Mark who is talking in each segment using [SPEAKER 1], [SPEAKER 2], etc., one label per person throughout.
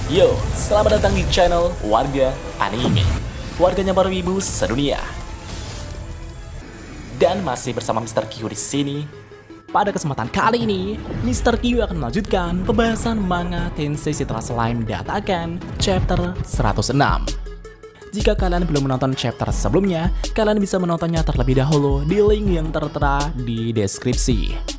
[SPEAKER 1] Yo, selamat datang di channel Warga Anime, warganya para wibu sedunia. Dan masih bersama Mr. Q di sini. Pada kesempatan kali ini, Mr. Q akan melanjutkan pembahasan manga Tensei Citra Slime Datakan chapter 106. Jika kalian belum menonton chapter sebelumnya, kalian bisa menontonnya terlebih dahulu di link yang tertera di deskripsi.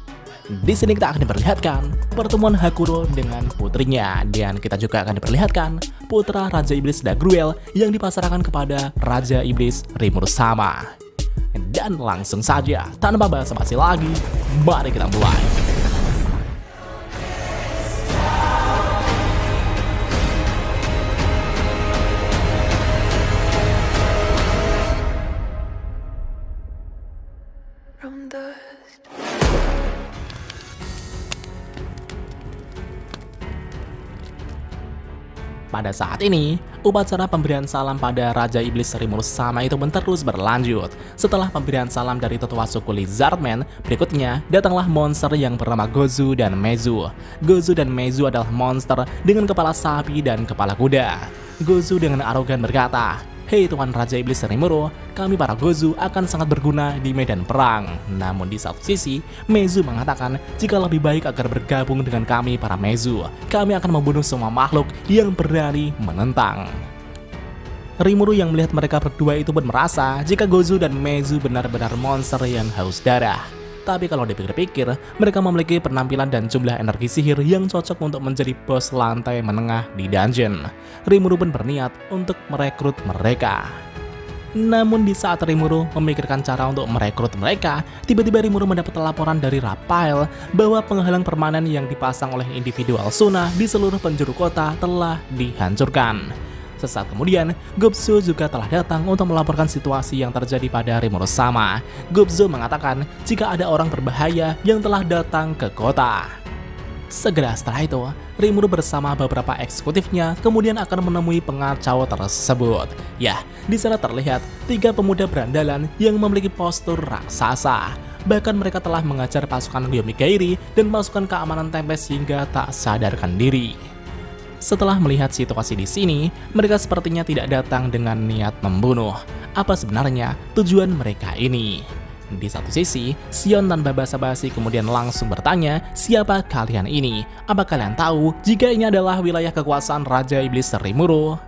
[SPEAKER 1] Di sini kita akan diperlihatkan pertemuan Hakuro dengan putrinya, dan kita juga akan diperlihatkan putra Raja Iblis Dagruel yang dipasrahkan kepada Raja Iblis Rimuru Sama. Dan langsung saja, tanpa basa-basi lagi, mari kita mulai. Pada saat ini, upacara pemberian salam pada Raja Iblis Rimuru Sama itu terus berlanjut. Setelah pemberian salam dari tetua suku Lizardman, berikutnya datanglah monster yang bernama Gozu dan Mezu. Gozu dan Mezu adalah monster dengan kepala sapi dan kepala kuda. Gozu dengan arogan berkata, "Hei Tuan Raja Iblis Rimuru, kami para Gozu akan sangat berguna di medan perang." Namun di satu sisi, Mezu mengatakan jika lebih baik agar bergabung dengan kami para Mezu. Kami akan membunuh semua makhluk yang berani menentang. Rimuru yang melihat mereka berdua itu pun merasa jika Gozu dan Mezu benar-benar monster yang haus darah. Tapi kalau dipikir-pikir, mereka memiliki penampilan dan jumlah energi sihir yang cocok untuk menjadi bos lantai menengah di dungeon. Rimuru pun berniat untuk merekrut mereka. Namun di saat Rimuru memikirkan cara untuk merekrut mereka, tiba-tiba Rimuru mendapat laporan dari Raphael bahwa penghalang permanen yang dipasang oleh individual Suna di seluruh penjuru kota telah dihancurkan. Sesaat kemudian, Gobzo juga telah datang untuk melaporkan situasi yang terjadi pada Rimuru Sama. Gobzo mengatakan jika ada orang berbahaya yang telah datang ke kota. Segera setelah itu, Rimuru bersama beberapa eksekutifnya kemudian akan menemui pengacau tersebut. Ya, di sana terlihat 3 pemuda berandalan yang memiliki postur raksasa. Bahkan mereka telah mengajar pasukan Yomigairi dan pasukan keamanan Tempest hingga tak sadarkan diri. Setelah melihat situasi di sini, mereka sepertinya tidak datang dengan niat membunuh. Apa sebenarnya tujuan mereka ini? Di satu sisi, Sion tanpa basa-basi kemudian langsung bertanya, "Siapa kalian ini? Apa kalian tahu jika ini adalah wilayah kekuasaan Raja Iblis Rimuru?"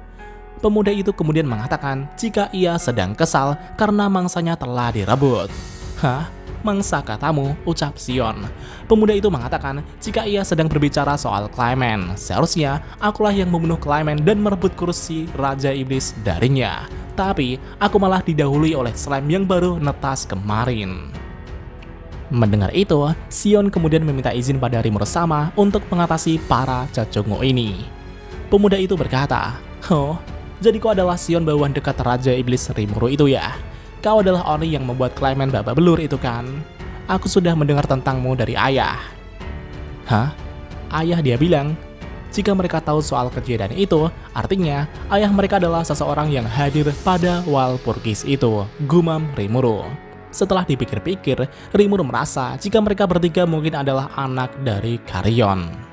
[SPEAKER 1] Pemuda itu kemudian mengatakan jika ia sedang kesal karena mangsanya telah direbut. "Hah? Mangsa katamu," ucap Sion. Pemuda itu mengatakan jika ia sedang berbicara soal Clayman. Seharusnya akulah yang membunuh Clayman dan merebut kursi Raja Iblis darinya. Tapi aku malah didahului oleh slime yang baru netas kemarin. Mendengar itu, Sion kemudian meminta izin pada Rimuru Sama untuk mengatasi para cacungu ini. Pemuda itu berkata, "Oh, jadi kau adalah Sion bawahan dekat Raja Iblis Rimuru itu ya? Kau adalah orang yang membuat Clayman babak belur itu kan? Aku sudah mendengar tentangmu dari ayah." "Hah? Ayah?" dia bilang. Jika mereka tahu soal kejadian itu, artinya ayah mereka adalah seseorang yang hadir pada Walpurgis itu, gumam Rimuru. Setelah dipikir-pikir, Rimuru merasa jika mereka bertiga mungkin adalah anak dari Carrion.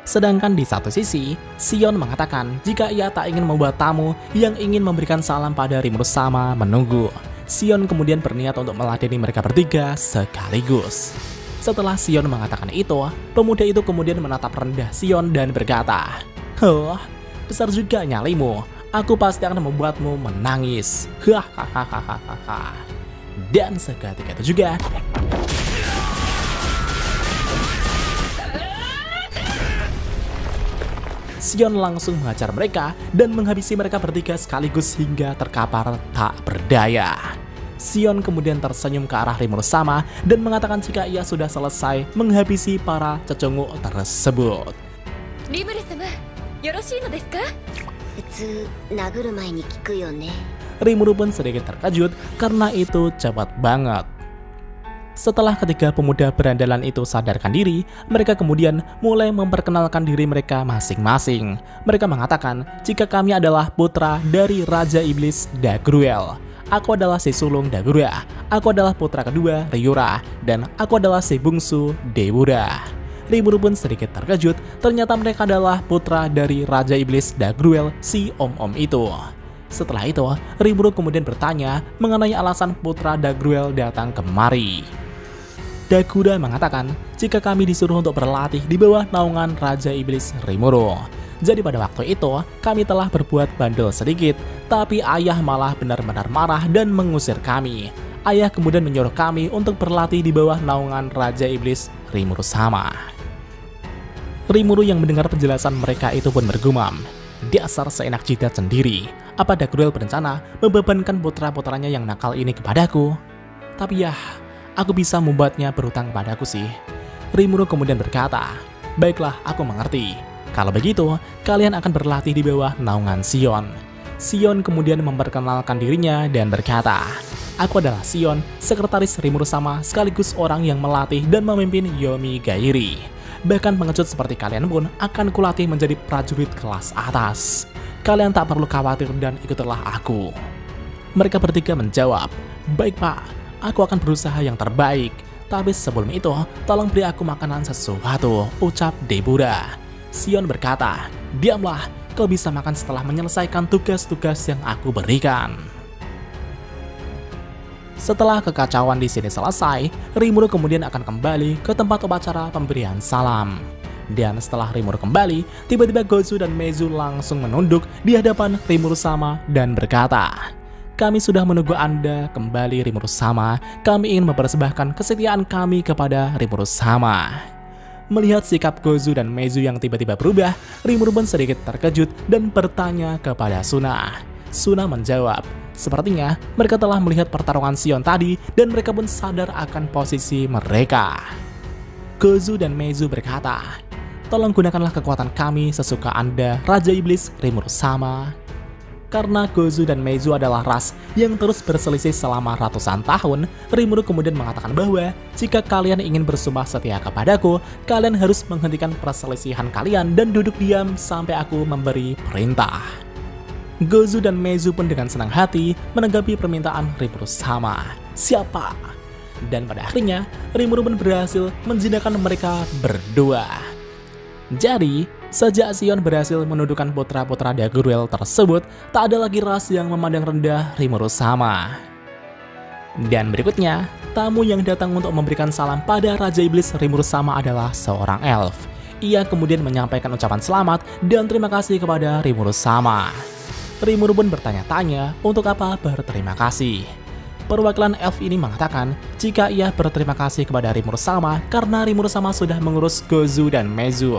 [SPEAKER 1] Sedangkan di satu sisi, Sion mengatakan jika ia tak ingin membuat tamu yang ingin memberikan salam pada Rimuru Sama menunggu. Sion kemudian berniat untuk meladeni mereka bertiga sekaligus. Setelah Sion mengatakan itu, pemuda itu kemudian menatap rendah Sion dan berkata, "Oh, besar juga nyalimu. Aku pasti akan membuatmu menangis." Hahaha. Dan seketika itu juga, Sion langsung mengajar mereka dan menghabisi mereka bertiga sekaligus hingga terkapar tak berdaya. Sion kemudian tersenyum ke arah Rimuru Sama dan mengatakan jika ia sudah selesai menghabisi para cecungu tersebut.
[SPEAKER 2] "Rimuru sama, yoroshii no desu ka?"
[SPEAKER 1] Rimuru pun sedikit terkejut karena itu cepat banget. Setelah ketiga pemuda berandalan itu sadarkan diri, mereka kemudian mulai memperkenalkan diri mereka masing-masing. Mereka mengatakan jika kami adalah putra dari Raja Iblis Dagruel. Aku adalah si sulung Dagura, aku adalah putra kedua Ryura, dan aku adalah si bungsu Debura. Rimuru pun sedikit terkejut, ternyata mereka adalah putra dari Raja Iblis Dagruel, si om-om itu. Setelah itu, Rimuru kemudian bertanya mengenai alasan putra Dagruel datang kemari. Dagura mengatakan jika kami disuruh untuk berlatih di bawah naungan Raja Iblis Rimuru. Jadi pada waktu itu, kami telah berbuat bandel sedikit, tapi ayah malah benar-benar marah dan mengusir kami. Ayah kemudian menyuruh kami untuk berlatih di bawah naungan Raja Iblis Rimuru sama. Rimuru yang mendengar penjelasan mereka itu pun bergumam, dasar seenak jidat sendiri. Apa Dagruel berencana membebankan putra-putranya yang nakal ini kepadaku? Tapi ya, aku bisa membuatnya berhutang kepadaku sih. Rimuru kemudian berkata, baiklah, aku mengerti. Kalau begitu, kalian akan berlatih di bawah naungan Sion. Sion kemudian memperkenalkan dirinya dan berkata, aku adalah Sion, sekretaris Rimuru sama sekaligus orang yang melatih dan memimpin Yomi Gairi. Bahkan pengecut seperti kalian pun akan kulatih menjadi prajurit kelas atas. Kalian tak perlu khawatir dan ikutilah aku. Mereka bertiga menjawab, baik pak, aku akan berusaha yang terbaik. Tapi sebelum itu, tolong beri aku makanan sesuatu, ucap Deborah. Sion berkata, diamlah, kau bisa makan setelah menyelesaikan tugas-tugas yang aku berikan. Setelah kekacauan di sini selesai, Rimuru kemudian akan kembali ke tempat upacara pemberian salam. Dan setelah Rimuru kembali, tiba-tiba Gozu dan Mezu langsung menunduk di hadapan Rimuru sama dan berkata, kami sudah menunggu Anda kembali Rimuru sama, kami ingin mempersembahkan kesetiaan kami kepada Rimuru sama. Melihat sikap Gozu dan Mezu yang tiba-tiba berubah, Rimuru pun sedikit terkejut dan bertanya kepada Suna. Suna menjawab, sepertinya mereka telah melihat pertarungan Sion tadi dan mereka pun sadar akan posisi mereka. Gozu dan Mezu berkata, tolong gunakanlah kekuatan kami sesuka Anda, Raja Iblis Rimuru sama. Karena Gozu dan Mezu adalah ras yang terus berselisih selama ratusan tahun, Rimuru kemudian mengatakan bahwa jika kalian ingin bersumpah setia kepadaku, kalian harus menghentikan perselisihan kalian dan duduk diam sampai aku memberi perintah. Gozu dan Mezu pun dengan senang hati menanggapi permintaan Rimuru sama. Siapa? Dan pada akhirnya, Rimuru pun berhasil menjinakkan mereka berdua. Jadi, sejak Sion berhasil menundukkan putra-putra Dagruel tersebut, tak ada lagi ras yang memandang rendah Rimuru sama. Dan berikutnya, tamu yang datang untuk memberikan salam pada Raja Iblis Rimuru sama adalah seorang elf. Ia kemudian menyampaikan ucapan selamat dan terima kasih kepada Rimuru sama. Rimuru pun bertanya-tanya untuk apa berterima kasih. Perwakilan elf ini mengatakan jika ia berterima kasih kepada Rimuru sama karena Rimuru sama sudah mengurus Gozu dan Mezu.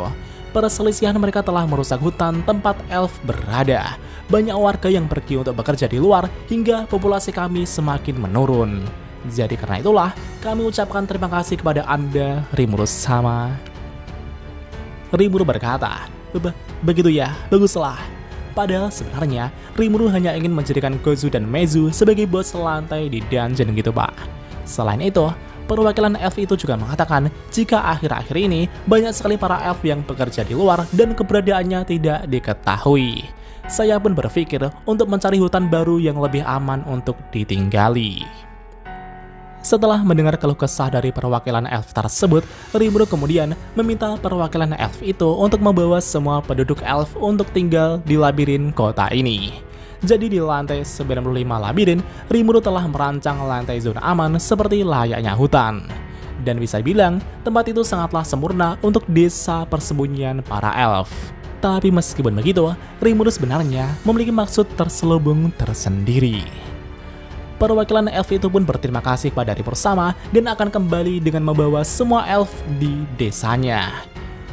[SPEAKER 1] Perselisihan mereka telah merusak hutan tempat elf berada. Banyak warga yang pergi untuk bekerja di luar hingga populasi kami semakin menurun. Jadi karena itulah kami ucapkan terima kasih kepada Anda, Rimuru sama. Rimuru berkata, begitu ya, baguslah. Padahal sebenarnya Rimuru hanya ingin menjadikan Gozu dan Mezu sebagai bos lantai di dungeon gitu pak. Selain itu, perwakilan elf itu juga mengatakan jika akhir-akhir ini banyak sekali para elf yang bekerja di luar dan keberadaannya tidak diketahui. Saya pun berpikir untuk mencari hutan baru yang lebih aman untuk ditinggali. Setelah mendengar keluh kesah dari perwakilan elf tersebut, Rimuru kemudian meminta perwakilan elf itu untuk membawa semua penduduk elf untuk tinggal di labirin kota ini. Jadi di lantai 95 labirin, Rimuru telah merancang lantai zona aman seperti layaknya hutan. Dan bisa dibilang, tempat itu sangatlah sempurna untuk desa persembunyian para elf. Tapi meskipun begitu, Rimuru sebenarnya memiliki maksud terselubung tersendiri. Perwakilan elf itu pun berterima kasih kepada Rimuru sama dan akan kembali dengan membawa semua elf di desanya.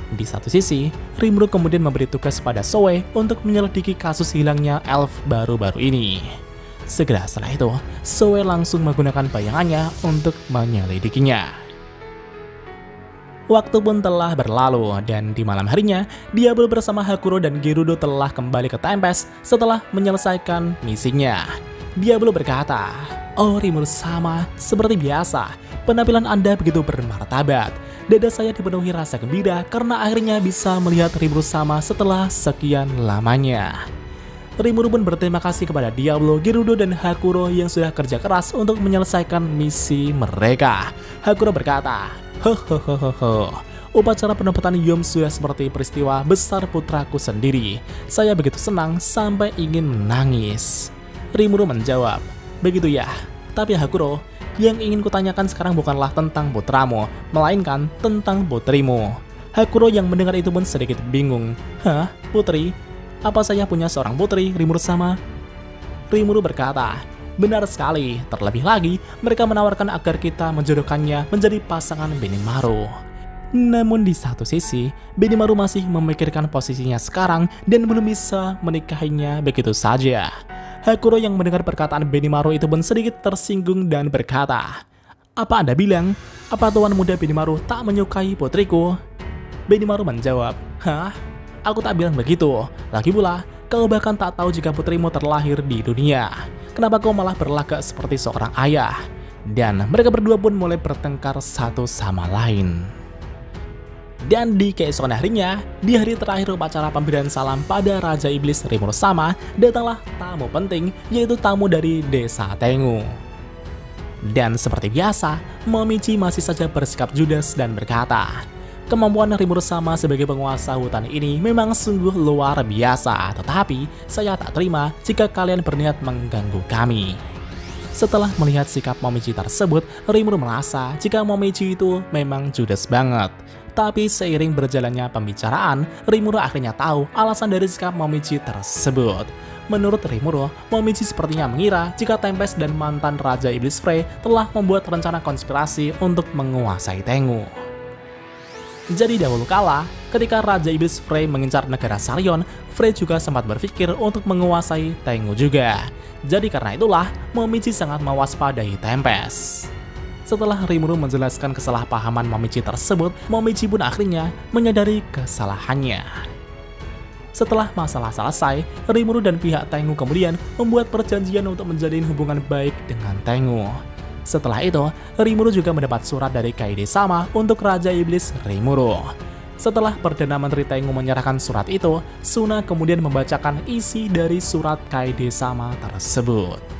[SPEAKER 1] Di satu sisi, Rimuru kemudian memberi tugas pada Soe untuk menyelidiki kasus hilangnya elf baru-baru ini. Segera setelah itu, Soe langsung menggunakan bayangannya untuk menyelidikinya. Waktu pun telah berlalu dan di malam harinya, Diablo bersama Hakuro dan Gerudo telah kembali ke Tempest setelah menyelesaikan misinya. Diablo berkata, "Oh Rimuru sama, seperti biasa, penampilan Anda begitu bermartabat. Dada saya dipenuhi rasa gembira karena akhirnya bisa melihat Rimuru sama setelah sekian lamanya." Rimuru pun berterima kasih kepada Diablo, Gerudo, dan Hakuro yang sudah kerja keras untuk menyelesaikan misi mereka. Hakuro berkata, "Hohohoho, Upacara penempatan Yom sudah seperti peristiwa besar putraku sendiri. Saya begitu senang sampai ingin menangis. Rimuru menjawab, begitu ya. Tapi Hakuro, yang ingin kutanyakan sekarang bukanlah tentang putramu, melainkan tentang putrimu. Hakuro yang mendengar itu pun sedikit bingung. Hah? Putri? Apa saya punya seorang putri, Rimuru-sama? Rimuru berkata, benar sekali, terlebih lagi mereka menawarkan agar kita menjodohkannya menjadi pasangan Benimaru. Namun di satu sisi, Benimaru masih memikirkan posisinya sekarang dan belum bisa menikahinya begitu saja. Hakuro yang mendengar perkataan Benimaru itu pun sedikit tersinggung dan berkata, apa Anda bilang? Apa tuan muda Benimaru tak menyukai putriku? Benimaru menjawab, hah? Aku tak bilang begitu. Lagi pula, kau bahkan tak tahu jika putrimu terlahir di dunia. Kenapa kau malah berlagak seperti seorang ayah? Dan mereka berdua pun mulai bertengkar satu sama lain. Dan di keesokan harinya, di hari terakhir upacara pemberian salam pada Raja Iblis Rimuru-sama, datanglah tamu penting, yaitu tamu dari desa Tengu. Dan seperti biasa, Momiji masih saja bersikap judes dan berkata, kemampuan Rimuru-sama sebagai penguasa hutan ini memang sungguh luar biasa, tetapi saya tak terima jika kalian berniat mengganggu kami. Setelah melihat sikap Momiji tersebut, Rimuru merasa jika Momiji itu memang judes banget. Tapi seiring berjalannya pembicaraan, Rimuru akhirnya tahu alasan dari sikap Momiji tersebut. Menurut Rimuru, Momiji sepertinya mengira jika Tempest dan mantan Raja Iblis Frey telah membuat rencana konspirasi untuk menguasai Tengu. Jadi dahulu kala, ketika Raja Iblis Frey mengincar negara Sarion, Frey juga sempat berpikir untuk menguasai Tengu juga. Jadi karena itulah, Momiji sangat mewaspadai Tempest. Setelah Rimuru menjelaskan kesalahpahaman Momiji tersebut, Momiji pun akhirnya menyadari kesalahannya. Setelah masalah selesai, Rimuru dan pihak Tengu kemudian membuat perjanjian untuk menjalin hubungan baik dengan Tengu. Setelah itu, Rimuru juga mendapat surat dari Kaede-sama untuk Raja Iblis Rimuru. Setelah Perdana Menteri Tengu menyerahkan surat itu, Suna kemudian membacakan isi dari surat Kaede-sama tersebut.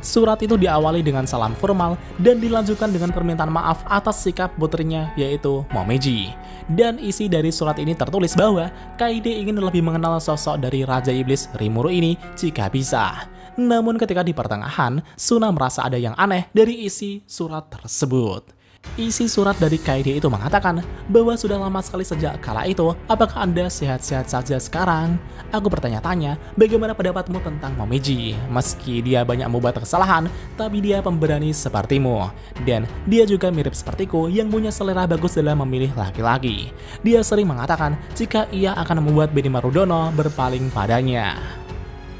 [SPEAKER 1] Surat itu diawali dengan salam formal dan dilanjutkan dengan permintaan maaf atas sikap putrinya yaitu Momiji. Dan isi dari surat ini tertulis bahwa Kaede ingin lebih mengenal sosok dari Raja Iblis Rimuru ini jika bisa. Namun ketika di pertengahan, Suna merasa ada yang aneh dari isi surat tersebut. Isi surat dari Kaede itu mengatakan bahwa sudah lama sekali sejak kala itu, apakah Anda sehat-sehat saja sekarang? Aku bertanya-tanya, bagaimana pendapatmu tentang Momiji? Meski dia banyak membuat kesalahan, tapi dia pemberani sepertimu. Dan dia juga mirip sepertiku yang punya selera bagus dalam memilih laki-laki. Dia sering mengatakan jika ia akan membuat Benimaru Dono berpaling padanya.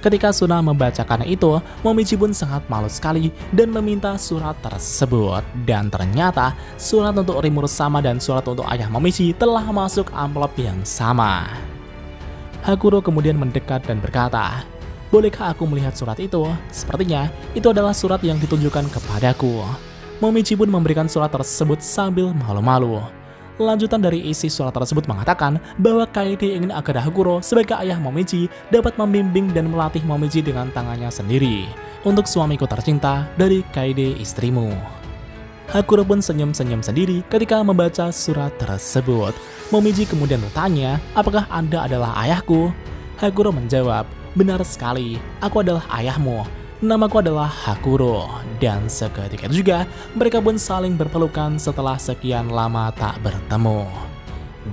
[SPEAKER 1] Ketika Suna membacakan itu, Momiji pun sangat malu sekali dan meminta surat tersebut. Dan ternyata, surat untuk Rimuru-sama dan surat untuk ayah Momiji telah masuk amplop yang sama. Hakuro kemudian mendekat dan berkata, bolehkah aku melihat surat itu? Sepertinya, itu adalah surat yang ditunjukkan kepadaku. Momiji pun memberikan surat tersebut sambil malu-malu. Lanjutan dari isi surat tersebut mengatakan bahwa Kaede ingin agar Hakuro sebagai ayah Momiji dapat membimbing dan melatih Momiji dengan tangannya sendiri. Untuk suamiku tercinta dari Kaede istrimu. Hakuro pun senyum-senyum sendiri ketika membaca surat tersebut. Momiji kemudian bertanya, apakah Anda adalah ayahku? Hakuro menjawab, benar sekali, aku adalah ayahmu. Namaku adalah Hakuro. Dan seketika itu juga, mereka pun saling berpelukan setelah sekian lama tak bertemu.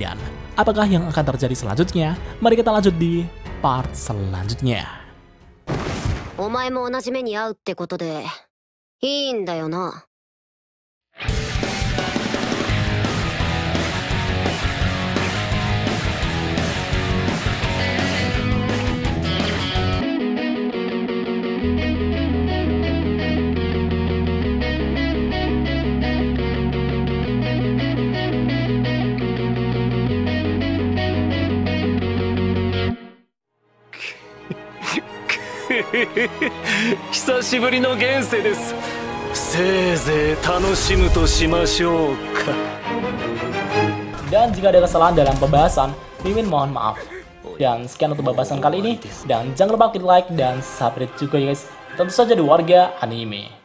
[SPEAKER 1] Dan apakah yang akan terjadi selanjutnya? Mari kita lanjut di part selanjutnya.
[SPEAKER 2] お前も同じ目に遭うってことでいいんだよな。
[SPEAKER 3] 久しぶりの現世です。せいぜい楽しむとしましょうか。
[SPEAKER 1] Dan jika ada kesalahan dalam pembahasan, Mimin mohon maaf. Dan sekian untuk pembahasan kali ini. Dan jangan lupa klik like dan subscribe juga ya guys. Tentu saja di Warga Anime.